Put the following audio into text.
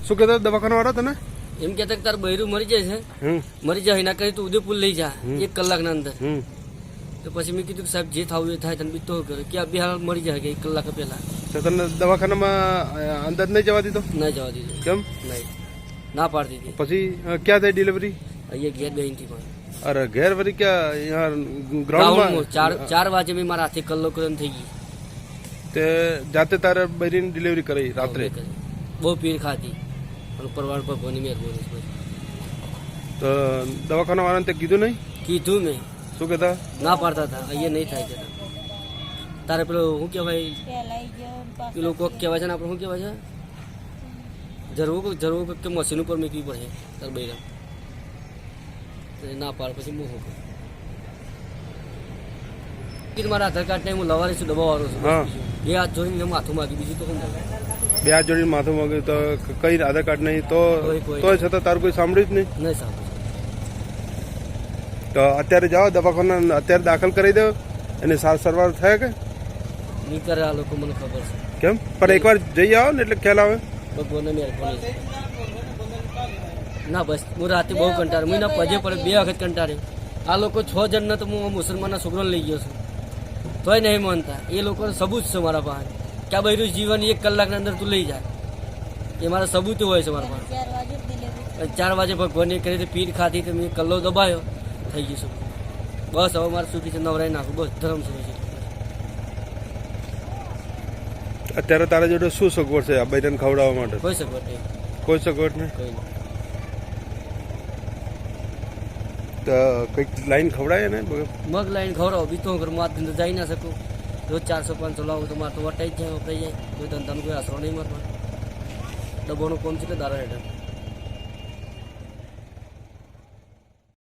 શું કહેતા દવાખાના વાળા તને? એમ કહેતા કે તાર બૈરું મરી જાય છે, મરી જાય એના કરી તું ઉદયપુર લઈ જા 1 કલાકના અંદર. તો પછી મેં કીધું કે સાહેબ જે થવું એ થાય, તને બીતો કરે કે આ બે હાલ મરી જાય કે 1 કલાક પહેલા. તો તને દવાખાનામાં અંદર નહીં જવા દીધો? નહીં જવા દીધું. કેમ? નહીં, ના પાડતી હતી. પછી ક્યાં થઈ ડિલિવરી? અહીંયા ઘેર બેનથી પણ. અરે ઘેર વળી ક્યાં? યાર ગ્રાઉન્ડમાં 4 વાગે મેં મારા હાથે કલ્લો કરીને થઈ ગઈ. તે જાતે તારે બૈરીની ડિલિવરી કરી રાત્રે? બહુ પીર ખાધી અને પરવાળ ભગવાનની મહેરબાની છે. તો દવાખાના વાળાને તે કીધું નહીં? કીધું મેં. શું કહેતા? ના પાડતા હતા, અહીંયા નહીં થાય કહેતા. તારે પેલો શું કહેવાય, પેલો કોક કહેવાય છે ને આપણે, શું કહેવાય છે, જરૂર કે મશીન ઉપર મૂકવી પડે તાર બૈરા. ના પાડ પછી હું શું મારા આધાર કાર્ડ ને હું લવારી છું, દબાવ વાળો છું. 2 હાથ જોડીને માથું માગી, બીજું તો શું? 2 હાથ જોડીને માથું માગ્યું તો કઈ આધાર કાર્ડ નહીં તો તોય છતાં તારું કોઈ સાંભળ્યું જ નહીં? નહીં સાંભળ્યું. તો અત્યારે જાઓ દવાખાના, અત્યારે દાખલ કરી દો અને સારવાર થાય કે નહીં કરે આ લોકો, મને ખબર છે. કેમ? પણ એકવાર જઈ આવો ને એટલે ખ્યાલ આવે. ભગવાનને મહેરબાની છે. ના બસ હું રાતે બહુ કંટાળે, હું ના પજે પડે 2 વખત કંટાળે. આ લોકો 6 જણને તો હું મુસલમાનના છોકરાને લઈ ગયો છું, તોય નહીં માનતા. એ લોકો સબૂત છે મારા પાસે કે આ બૈરું જીવન 1 કલાકની અંદર તું લઈ જાય, એ મારા સબૂત હોય છે મારા પાસે. 4 વાગે ભગવાનને કરી પીર ખાધી તો મેં કલ્લો દબાયો, થઈ ગયું છું. બસ હવે મારે સુખી છે, નવરાઈ નાખું બસ, ધર્મ છે. અત્યારે તારા જોડે શું સગવડ છે આ બૈરાને ખવડાવવા માટે? કોઈ સગવડ નહીં. કોઈ સગવડ નહીં? કોઈ નહીં. તો કંઈક લાઈન ખવડાય ને? મગ લાઈન ખવડાવો, બીતો ઘરમાં આજ ધંધો જઈ ના શકું. રોજ 400-500 લાવું તો મારે તો વટાઈ જ જાય, વપરાઈ જાય. કોઈ ધંધાનો કોઈ આશરો નહીં મારવા. ડબ્બાનું કોમ છે કે દારા હેઠળ.